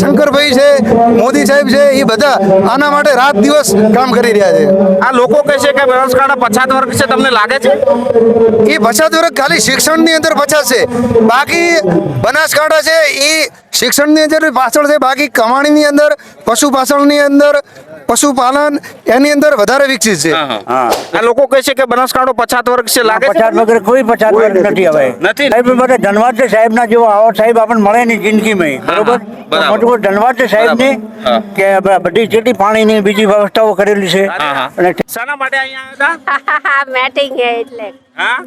શંકરભાઈ છે, મોદી સાહેબ છે, એ બધા આના માટે રાત દિવસ કામ કરી રહ્યા છે. આ લોકો કહે છે કે બનાસકાંઠા પછાત વર્ગ છે, તમને લાગે છે? એ પછાત વર્ગ ખાલી શિક્ષણની અંદર પછાત છે, બાકી બનાસકાંઠા છે એ શિક્ષણની અંદર પાછળ છે, બાકી કમાણીની અંદર, પશુપાલનની અંદર, પશુપાલન એની અંદર વધારે વિકસિત છે. આ લોકો કહે છે કે બનાસકાંઠો પછાત વર્ગ છે, લાગે છે? પછાત વગર કોઈ પછાત વર્ગ નથી. હવે નથી. સાહેબ બધા ધનવાદ છે, સાહેબ ના જેવો આવો સાહેબ આપણને મળે નહીં જિંદગીમાં. બરોબર, બરાબર. મોટું ધનવાદ છે સાહેબ ને કે બધી જેટલી પાણીની બીજી વ્યવસ્થાઓ કરેલી છે. અને શાના માટે અહીંયા આવ્યા હતા? મેટિંગ હે એટલે હા,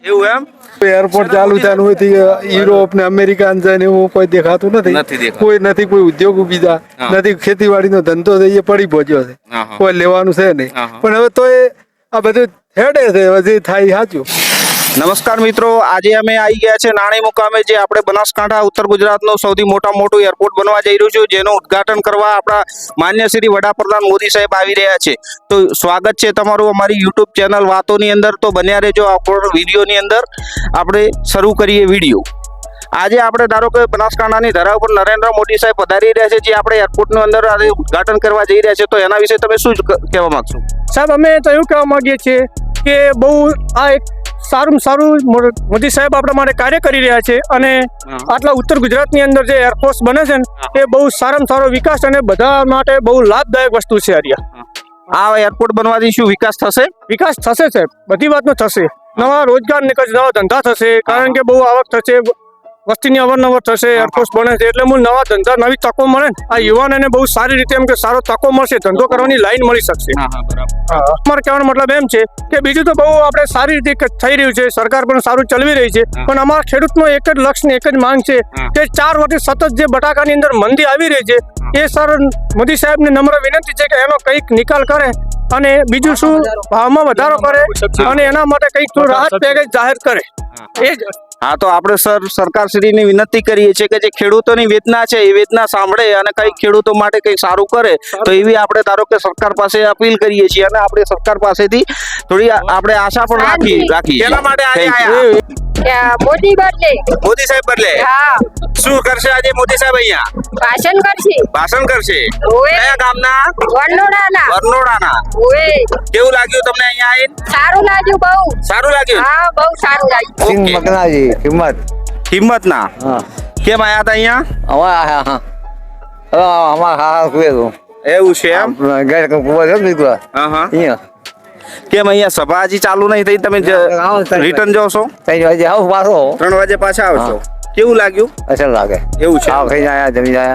એવું એમ? એરપોર્ટ ચાલુ થયા હોય યુરોપ ને અમેરિકા ને જાય ને એવું કોઈ દેખાતું નથી નથી. દેખાતું. કોઈ નથી, કોઈ ઉદ્યોગ બીજા નથી, ખેતીવાડીનો ધંધો છે એ પડી પહોંચ્યો છે, કોઈ લેવાનું છે નહીં. પણ હવે તો એ આ બધું હેડે છે, હવે જે થાય સાચું. નમસ્કાર મિત્રો, આજે અમે આવી ગયા છે નાણી મુકામે, જે આપણે બનાસકાંઠા ઉત્તર ગુજરાતનું સૌથી મોટું એરપોર્ટ બનવા જઈ રહ્યું છે, જેનું ઉદ્ઘાટન કરવા આપણા માન્ય શ્રી વડાપ્રધાન મોદી સાહેબ આવી રહ્યા છે. તો સ્વાગત છે તમારું અમારી યુટ્યુબ ચેનલ વાતોની અંદર. તો બન્યા રહેજો આપણો વિડીયોની અંદર. આપણે શરૂ કરીએ વિડીયો. આજે આપણે ધારો કે બનાસકાંઠાની ધરા ઉપર નરેન્દ્ર મોદી સાહેબ પધારી રહ્યા છે, જે આપણે એરપોર્ટનું અંદર આજે ઉદ્ઘાટન કરવા જઈ રહ્યા છે. તો એના વિશે તમે શું કહેવા માંગશો? સાહેબ, અમે તો એવું કહેવા માંગીએ છીએ કે બહુ આ એક સારું મોદી સાહેબ આપણા માટે કાર્ય કરી રહ્યા છે, અને આટલા ઉત્તર ગુજરાતની અંદર જે એરફોર્સ બને છે ને એ બહુ સારામાં સારો વિકાસ અને બધા માટે બહુ લાભદાયક વસ્તુ છે. આ એરપોર્ટ બનવાથી શું વિકાસ થશે? વિકાસ થશે સાહેબ, બધી વાતનો થશે. નવા રોજગાર નીકળશે, નવા ધંધા થશે, કારણ કે બહુ આવક થશે, વસ્તીની અવરનવર થશે. એરફોર્સ બને છે એટલે નવા ધંધા, નવી તકો મળે ને આ યુવાનોને બહુ સારી રીતે એમ કે સારો તકો મળશે, ધંધો કરવાની લાઈન મળી શકશે. અમારે કહેવાનો મતલબ એમ છે કે બીજું તો બહુ આપણે સારી રીતે થઈ રહ્યું છે, સરકાર પણ સારું ચલાવી રહી છે, પણ અમારા ખેડૂતનો એક જ લક્ષ્ય ને એક જ માંગ છે કે 4 વર્ષથી સતત જે બટાકાની અંદર મંદી આવી રહી છે, એ સર મોદી સાહેબને નમ્ર વિનંતી છે કે એનો કંઈક નિકાલ કરે, અને બીજું શું ભાવમાં વધારો કરે, અને એના માટે કંઈક રાહત પેકેજ જાહેર કરે. એ જ. હા, તો આપણે સરકારશ્રીની વિનંતી કરીએ છીએ કે જે ખેડૂતોની વેદના છે એ વેદના સાંભળે અને કંઈક ખેડૂતો માટે કંઈક સારું કરે. તો એવી આપણે ધારો કે સરકાર પાસે અપીલ કરીએ છીએ, અને આપણે સરકાર પાસેથી થોડી આપણે આશા પણ રાખીએ. એના માટે આજે આયા મોદી બદલે, મોદી સાહેબ બદલે. હા, શું કરશે આજે મોદી સાહેબ? અહીંયા ભાષણ કરશે. ભાષણ કરશે. ઓએ. કયા ગામના? વરનોડાના. વરનોડાના. ઓએ. કેવું લાગ્યું તમને અહીંયા આવીને? સારું લાગ્યું બહુ. સારું લાગ્યું? હા, બહુ સારું લાગ્યું. ઓકે. મકનાજી હિંમતના. કેમ આયા હતા અહીંયા? એવું છે એમ? કેમ અહીંયા સભા હજી ચાલુ નહીં થઈ? તમે રિટર્ન જાવ છો? 3 વાગે પાછા આવશો. કેવું લાગ્યું? અસર લાગે એવું છે?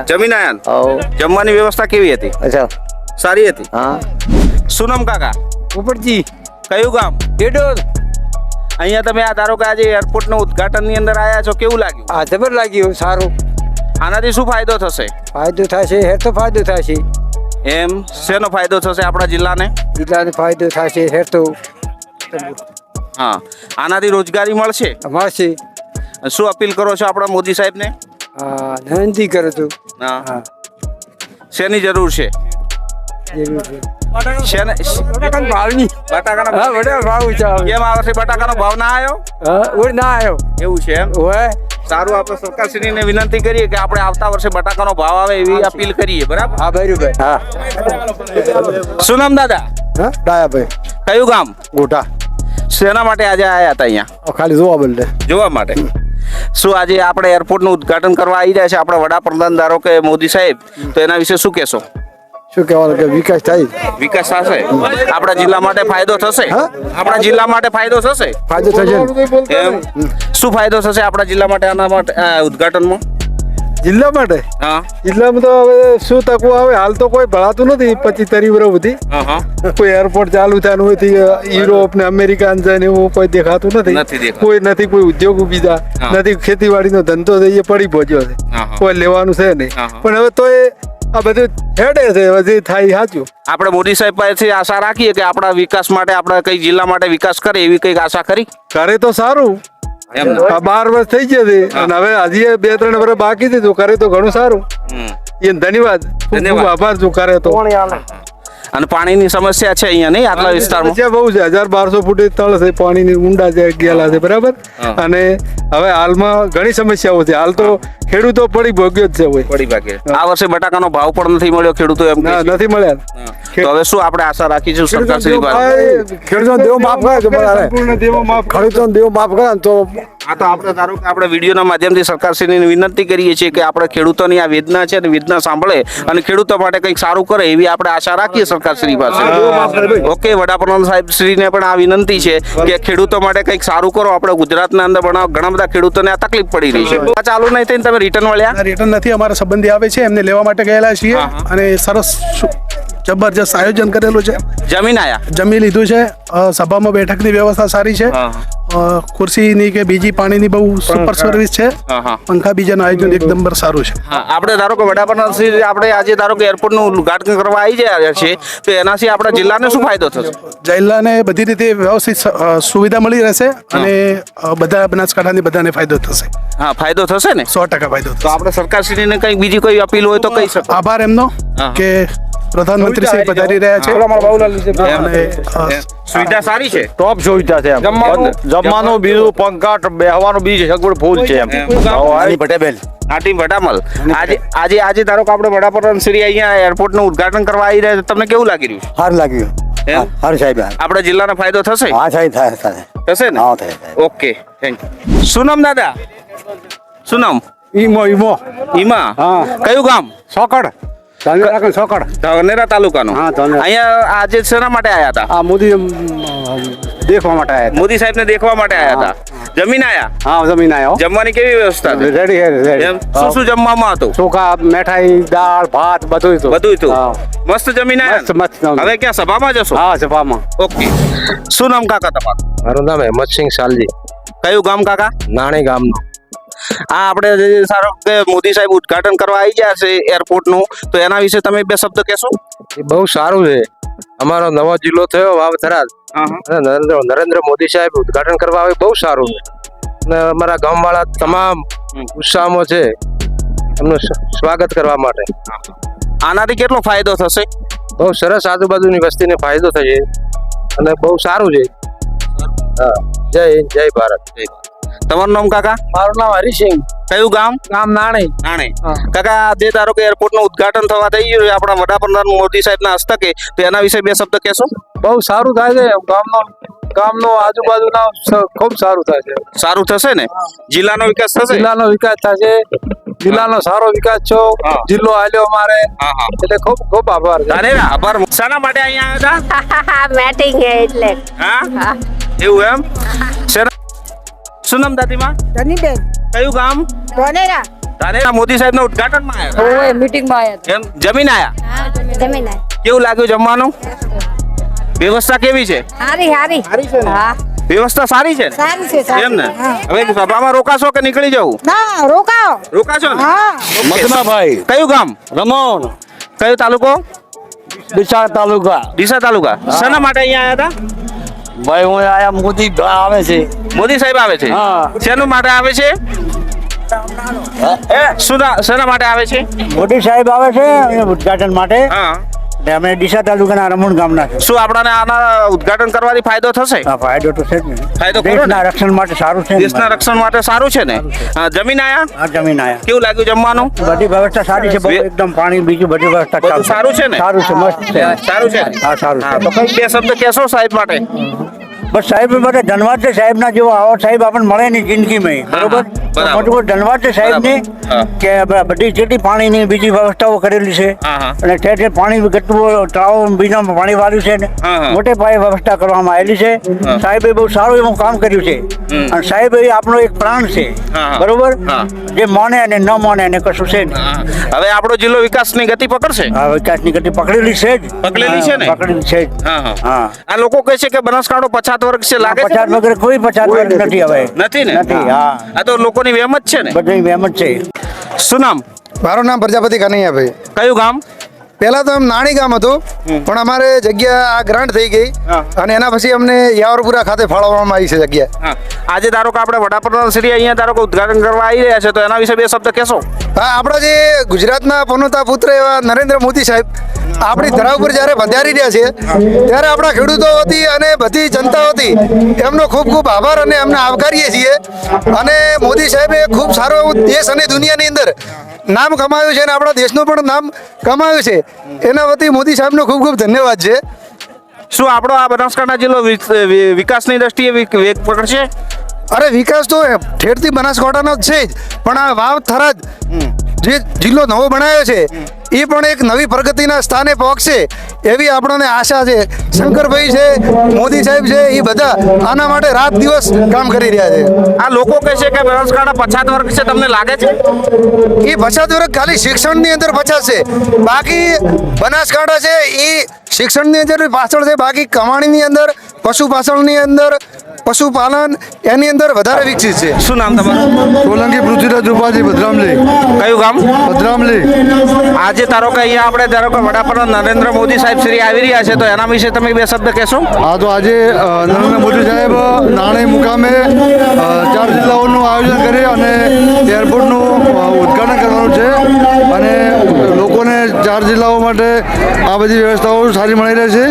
જમીન આયા. જમવાની વ્યવસ્થા કેવી હતી? અચ્છા, સારી હતી. હા. શું નામ કાકા? ઉપરજી કયું ગામ? અહીંયા તમે આ ધારો કે આજે એરપોર્ટ નું ઉદ્ઘાટન ની અંદર આયા છો, કેવું લાગ્યું? આ જબર લાગ્યું, સારું. આનાથી શું ફાયદો થશે? ફાયદો થશે, હેઠો ફાયદો થશે, એમ શેનો ફાયદો થશે આપણા જિલ્લાને? જિલ્લાને ફાયદો થશે, હેઠો હા, આનાથી રોજગારી મળશે. મળશે. શું અપીલ કરો છો આપણા મોદી સાહેબ ને? વિનંતી કરું છું. હા, શેની જરૂર છે? ભાવની બટાકાનો ભાવ છે. કેમ આ વર્ષે બટાકાનો ભાવ ના આવ્યો? ના આવ્યો. એવું છે એમ? હોય સારું, આપણે સરકારશ્રીને વિનંતી કરીએ કે આપણે આવતા વર્ષે બટાકાનો ભાવ આવે એવી અપીલ કરીએ. બરાબર? હા, બરાબર. હા. શું નામ દાદા? ડાયાભાઈ કયું ગામ? ગોટા. શેના માટે આજે આયા હતા અહીંયા? ખાલી જોવા બદલે. જોવા માટે. શું આજે આપણે એરપોર્ટનું ઉદ્ઘાટન કરવા આવી રહ્યા છે આપણા વડાપ્રધાન ધારો કે મોદી સાહેબ, તો એના વિશે શું કહેશો? શું કહેવાનું કે વિકાસ થાય? વિકાસ થશે, આપણા જિલ્લા માટે ફાયદો થશે. આપણા જિલ્લા માટે ફાયદો થશે. ફાયદો થશે. એમ શું ફાયદો થશે આપણા જિલ્લા માટે આના માટે ઉદ્ઘાટનમાં? જિલ્લા માટે? હા, જિલ્લામાં તો હવે શું તકો આવે? હાલ તો કોઈ ભણાતું નથી. 25-30 વર્ષ સુધી કોઈ એરપોર્ટ ચાલુ થયા હોય યુરોપ ને અમેરિકા જાય ને એવું કોઈ દેખાતું નથી. કોઈ નથી, કોઈ ઉદ્યોગ બીજા નથી, ખેતીવાડીનો ધંધો છે એ પડી પહોંચ્યો છે, કોઈ લેવાનું છે નહીં. પણ હવે તો એ આ બધું હેડે છે, હવે જે થાય સાચું. આપણે મોદી સાહેબ પાસેથી આશા રાખીએ કે આપણા વિકાસ માટે, આપણા કઈ જિલ્લા માટે વિકાસ કરે એવી કઈક આશા કરી. કરે તો સારું. 12 વર્ષ થઈ ગયા છે, અને હવે હજી 2-3 વર્ષ બાકી છે. જો કરે તો ઘણું સારું. ધન્યવાદ, ખૂબ આભાર. જો કરે તો અને પાણીની સમસ્યા છે અહીંયા નહીં આટલા વિસ્તારમાં? સમસ્યા બહુ છે, 1200 ફૂટ તળ છે, પાણીની ઊંડા ગયેલા છે, બરાબર. અને હવે હાલમાં ઘણી સમસ્યાઓ છે. હાલ તો ખેડૂતો પડી ભોગ્યો જ છે હોય. પડી ભાગે આ વર્ષે બટાકાનો ભાવ પણ નથી મળ્યો ખેડૂતો એમ કહે છે. નથી મળ્યા. તો હવે શું આપણે આશા રાખીશું સરકાર શ્રી પાસે? ખેડૂતોને દેવો માફ કરે તો બરાબર. સંપૂર્ણ દેવો માફ કરે. ખેડૂતોને દેવો માફ કરે ને તો આ તો આપણે ધારો કે આપણે વિડીયોના માધ્યમથી સરકારશ્રીને વિનંતી કરીએ છીએ કે આપણે ખેડૂતોની આ વેદના છે અને વેદના સાંભળે અને ખેડૂતો માટે કંઈક સારું કરે એવી આપણે આશા રાખીએ સરકારશ્રી પાસે. ઓકે, વડાપ્રધાન સાહેબ શ્રીને પણ આ વિનંતી છે કે ખેડૂતો માટે કંઈક સારું કરો. આપણે ગુજરાતના અંદર પણ ઘણા બધા ખેડૂતોને આ તકલીફ પડી રહી છે. આ ચાલુ નહીં થઈને તમે રિટર્ન વળ્યા? રિટર્ન નથી, અમારા સંબંધી આવે છે, એમને લેવા માટે ગયેલા છીએ અને સરસ જબરજસ્ત આયોજન કરેલું છે. જમીન આયા? જમી લીધું છે. સભામાં બેઠકની વ્યવસ્થા સારી છે. ખુરશીની કે બીજી પાણીની બહુ સુપર સર્વિસ છે. પંખા બીજાનું આયોજન એકદમ સારું છે. આપણે ધારો કે વડાપ્રધાન શ્રી આપણે આજે ધારો કે એરપોર્ટનું ઉદ્ઘાટન કરવા આવી રહ્યા છે તો એનાથી આપણા જિલ્લાને શું ફાયદો થશે? જિલ્લાને બધી રીતે વ્યવસ્થિત સુવિધા મળી રહેશે અને બધા બનાસકાંઠાની બધાને ફાયદો થશે. હા, ફાયદો થશે ને? 100% ફાયદો તો થશે. આપણે સરકારશ્રીને કંઈક બીજી કોઈ અપીલ હોય તો કહી શકો. આભાર એમનો કે પ્રધાનમંત્રી શ્રી પધારી રહ્યા છે અને સુવિધા સારી છે. ટોપ સુવિધા છે. જમવાનું બીજું પંખા બેહવાનું બીજ સગવડ ફૂલ છે એમ. પટેલ આટી ભટામલ આજે ધારો કે આપણે વડાપ્રધાન શ્રી અહીંયા એરપોર્ટનું ઉદ્ઘાટન કરવા આવી રહ્યા છે, તમને કેવું લાગી રહ્યું? સારું લાગ્યું. એમ? સારું સાહેબ. આપણા જિલ્લાને ફાયદો થશે? હા સાહેબ થાય. થશે ને? હા થાય. Okay, thank you. શું નામ દાદા? શું નામ? ઈમો ઈમા? હા. કયું ગામ? સોકડ સોકડ ધાનેરા તાલુકાનું. હા, ધાનેરા. અહીંયા આજે શેના માટે આવ્યા હતા? આ મોદી દેખવા માટે આવ્યા મોદી સાહેબ ને દેખવા માટે આવ્યા હતા. જમીન આયા? હા જમીન આવ્યો. જમવાની કેવી વ્યવસ્થા છે? રેડી એમ? શું જમવામાં હતું? ચોખા મીઠાઈ દાળ ભાત બધું હતું. બધું હતું. હા. મસ્ત જમીન આયા? મસ્ત હવે ક્યાં સભામાં જશો? હા સભામાં. ઓકે. શું નામ કાકા તમારું? મારું નામ હેમતસિંહ સાલજી, કયું ગામ કાકા? નાણી ગામનું. આ આપણે જે સારો કે મોદી સાહેબ ઉદ્ઘાટન કરવા આવી ગયા છે એરપોર્ટનું, તો એના વિશે તમે બે શબ્દ કહેશો? એ બહુ સારું છે. અમારો નવો જિલ્લો થયો વાવથરાજ અને નરેન્દ્ર મોદી સાહેબ ઉદ્ઘાટન કરવા આવે બહુ સારું છે અને અમારા ગામવાળા તમામ ઉત્સાહમાં છે એમનું સ્વાગત કરવા માટે. આનાથી કેટલો ફાયદો થશે? બહુ સરસ આજુબાજુની વસ્તીને ફાયદો થશે અને બહુ સારું છે. હા, જય ભારત. તમારું નામ કાકા? મારું નામ હરિસિંહ. કયું ગામ? ગામ નાણી. નાણે. કાકા જે ધારો કે એરપોર્ટનું ઉદ્ઘાટન થવા થઈ ગયું છે આપણા વડાપ્રધાન મોદી સાહેબના હસ્તકે, તો એના વિશે બે શબ્દ કહેશો? બહુ સારું થાય છે. ગામનો આજુબાજુના ખૂબ સારું થાય છે. સારું થશે ને? જિલ્લાનો વિકાસ થશે? જિલ્લાનો વિકાસ થશે. જિલ્લાનો સારો વિકાસ છો. જિલ્લો આલ્યો અમારે એટલે ખૂબ ખૂબ આભાર. ધાનેરા આભાર. શાના માટે અહીંયા આવ્યા હતા? મેટિંગ હે એટલે. હા, એવું એમ? શું નામ દાદીમાં? ધનીબેન કયું ગામ? ધનેરા ધાનેરા મોદી સાહેબ ના ઉદ્ઘાટન માં આવ્યા ઓય મીટિંગ માં આયા હતા. એમ? જમીન આયા? જમીન કેવું લાગ્યું જમવાનું? વ્યવસ્થા કેવી છે? હારી હા વ્યવસ્થા સારી છે ને? સારી છે એમ ને? હવે સભામાં રોકાશો કે નીકળી જવું? ના રોકાઓ રોકાશો ને? હા મગનાભાઈ કયું ગામ? રમણ કયો તાલુકો? ડીસા તાલુકા. ડીસા તાલુકા. શાના માટે અહીંયા આવ્યા હતા? ભાઈ હું આયા મોદી આવે છે. મોદી સાહેબ આવે છે? હા. શેનું માટે આવે છે? શેના માટે આવે છે? મોદી સાહેબ આવે છે ઉદ્ઘાટન માટે. હા. અમે ડીસા તાલુકાના રમણ ગામના છે. શું આપણાને આના ઉદ્ઘાટન કરવાથી ફાયદો થશે? આ ફાયદો તો છે જ ને. ફાયદો ખરો ને? દેશના રક્ષણ માટે સારું છે. દેશના રક્ષણ માટે સારું છે ને? હા, જમીન આયા? આ જમીન આયા. કેવું લાગ્યું જમવાનું? બધી વ્યવસ્થા સારી છે. બહુ એકદમ પાણી બીજું બધી વ્યવસ્થા બધું ચાલુ છે. સારું છે ને? સારું છે મસ્ત છે. સારું છે ને? હા સારું હા, તો છે. કંઈક બે શબ્દ કહેશો સાહેબ માટે? બસ સાહેબ માટે ધન્યવાદ છે. સાહેબ ના જેવો આવો સાહેબ આપણને મળે નહીં જિંદગીમાં. હા, બરોબર. બરાબર. મોટો ધન્યવાદ છે સાહેબ ને હા. કે બધી જેટલી પાણીની બીજી વ્યવસ્થાઓ કરેલી છે હા, હા. અને ઠેર ઠેર પાણી ગટવું તળાવ બીજામાં પાણી વાળ્યું છે ને હા, હા. મોટે પાયે વ્યવસ્થા કરવામાં આવેલી છે. હા. સાહેબે બહુ સારું એવું કામ કર્યું છે અને સાહેબ એ આપણો એક પ્રાણ છે. હા, હા. બરોબર. હા. જે માને અને ન માને એને કશું છે નહીં. હા. હવે આપણો જિલ્લો વિકાસની ગતિ પકડશે? આ વિકાસની ગતિ પકડેલી છે જ. પકડેલી છે ને? હા, પકડેલી છે જ. હા, હા. હા. આ લોકો કહે છે કે બનાસકાંઠો પછાત વર્ગ છે, લાગે છે? પચાસ વગર કોઈ પચાસ વર્ગ નથી હવે. નથી ને? નથી. હા આ તો લોકોની વહેમ જ છે ને? બધી વહેમ જ છે. શું નામ? મારું નામ પ્રજાપતિ કનૈયાભાઈ. કયું ગામ? પહેલા તો એમ નાણી ગામ હતું પણ અમારે જગ્યા આ ગ્રાન્ટ થઈ ગઈ અને એના પછી અમને યાવરપુરા ખાતે ફાળવવામાં આવી છે જગ્યા. હા. આજે ધારો કે આપણે વડાપ્રધાન શ્રી અહીંયા ધારો કે ઉદ્ઘાટન કરવા આવી રહ્યા છે, તો એના વિશે બે શબ્દ કહેશો? હા, આપણા જે ગુજરાતના પનોતા પુત્ર એવા નરેન્દ્ર મોદી સાહેબ આપણી ધરા ઉપર જ્યારે પધારી રહ્યા છે ત્યારે આપણા ખેડૂતો વતી અને બધી જનતા વતી એમનો ખૂબ ખૂબ આભાર અને એમને આવકારીએ છીએ. અને મોદી સાહેબે ખૂબ સારો એવું દેશ અને દુનિયાની અંદર નામ કમાયું છે અને આપણા દેશનું પણ નામ કમાયું છે. એના વતી મોદી સાહેબનો ખૂબ ખૂબ ધન્યવાદ છે. શું આપણો આ બનાસકાંઠા જિલ્લો વિકાસની દ્રષ્ટિએ વેગ પકડશે? અરે વિકાસ તો ઠેરથી બનાસકાંઠાનો જ છે જ, પણ આ વાવ થરાદ જે જિલ્લો નવો બનાવ્યો છે એ પણ એક નવી પ્રગતિના સ્થાને પહોંચશે એવી આપણને આશા છે. શંકરભાઈ છે, મોદી સાહેબ છે, એ બધા આના માટે રાત દિવસ કામ કરી રહ્યા છે. આ લોકો કહે છે કે બનાસકાંઠા પછાત વર્ગ છે, તમને લાગે છે? એ પછાત વર્ગ ખાલી શિક્ષણની અંદર પછાત છે, બાકી બનાસકાંઠા છે એ શિક્ષણની અંદર પાછળ છે, બાકી કમાણીની અંદર, પશુપાલનની અંદર, પશુપાલન એની અંદર વધારે વિકસિત છે. શું નામ તમારું? સોલંકી પૃથ્વીરાજ રૂપાજી, ભદ્રામલી. કયું ગામ? ભદ્રામલી. આજે ધારો કે અહીંયા આપણે ધારો કે વડાપ્રધાન નરેન્દ્ર મોદી સાહેબ શ્રી આવી રહ્યા છે, તો એના વિશે તમે બે શબ્દ કહેશો? હા, તો આજે નરેન્દ્ર મોદી સાહેબ નાણી મુકામે 4 જિલ્લાઓનું આયોજન કરી અને એરપોર્ટનું ઉદ્ઘાટન કરવાનું છે. અને લોકોને 4 જિલ્લાઓ માટે આ બધી વ્યવસ્થાઓ સારી મળી રહે છે,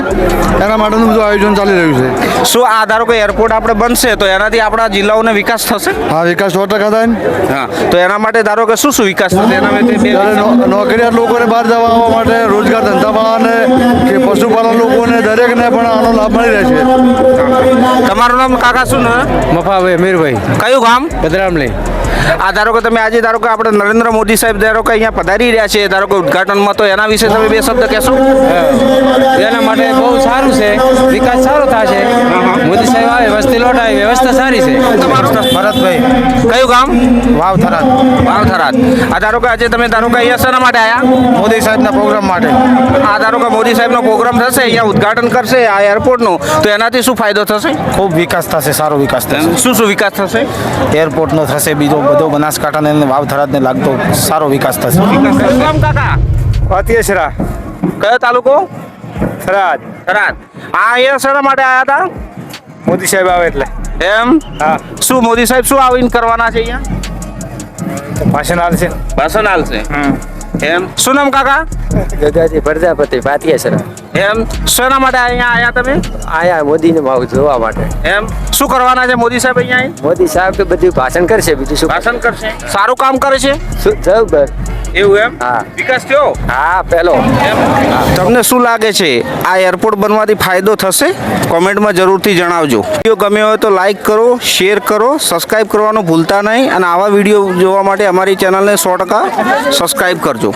એના માટેનું બધું આયોજન ચાલી રહ્યું છે. શું આ ધારો કે એરપોર્ટ આપણે બનશે તો એનાથી આપણા જિલ્લાઓને વિકાસ થશે? હા, વિકાસ 100% થાય ને. હા, તો એના માટે ધારો કે શું વિકાસ થશે એના માટે ત્યારે નોકરિયાત લોકોને બહાર જવા આવવા માટે, રોજગાર ધંધાવાળાને કે પશુપાલન લોકોને દરેકને પણ આનો લાભ મળી રહે છે. તમારું નામ કાકા શું ને? મફાભાઈ મીરભાઈ, કયું ગામ? ભદ્રામલી. આ ધારો કે તમે આજે ધારો કે આપણે નરેન્દ્ર મોદી સાહેબ ધારો કે અહીંયા પધારી રહ્યા છે ધારો કે ઉદ્ઘાટનમાં, તો એના વિશે તમે બે શબ્દ કહેશો? એના માટે બહુ સારું છે, વિકાસ સારો થશે. મોદી સાહેબ આવે, વસ્તી લોટાય, વ્યવસ્થા સારી છે. તમારું ભરતભાઈ, કયું ગામ? વાવ થરાદ. વાવ થરાદ. આ ધારો કે આજે તમે ધારો કે અહીંયા શેના માટે આવ્યા? મોદી સાહેબના પ્રોગ્રામ માટે. આ ધારો કે મોદી સાહેબનો પ્રોગ્રામ થશે, અહીંયા ઉદ્ઘાટન કરશે આ એરપોર્ટનું, તો એનાથી શું ફાયદો થશે? ખૂબ વિકાસ થશે, સારો વિકાસ થશે. શું શું વિકાસ થશે? એરપોર્ટનો થશે, બીજો બધો બનાસકાંઠાને અને વાવ થરાદને લાગતો સારો વિકાસ થશે. કયું ગામ કાકા? પાતિયેસરા, કયો તાલુકો? થરાદ. થરાદ. આ અહીંયા શેના માટે આવ્યા હતા? મોદી સાહેબ આવે એટલે એમ? હા, શું મોદી સાહેબ શું આવીને કરવાના છે અહીંયા? ભાષણ આવશે. ભાષણ આલશે. એમ. શું નામ કાકા? ગગાજી પ્રજાપતિ, પાતિયેસરા. એમ. શેના માટે અહીંયા આવ્યા તમે? આયા મોદીને ભાવ જોવા માટે. એમ. શું કરવાના છે મોદી સાહેબ અહીંયા આવીને? મોદી સાહેબ તો બધું ભાષણ કરશે, બીજું શું ભાષણ કરશે. સારું કામ કરે છે જબર. એવું એમ? હા. વિકાસ થયો? હા, પેલો. તમને શું લાગે છે આ એરપોર્ટ બનવાથી ફાયદો થશે? કોમેન્ટમાં જરૂરથી જણાવજો. વિડીયો ગમ્યો હોય તો લાઈક કરો, શેર કરો, સબસ્ક્રાઇબ કરવાનું ભૂલતા નહીં અને આવા વિડીયો જોવા માટે અમારી ચેનલને 100% સબસ્ક્રાઇબ કરજો.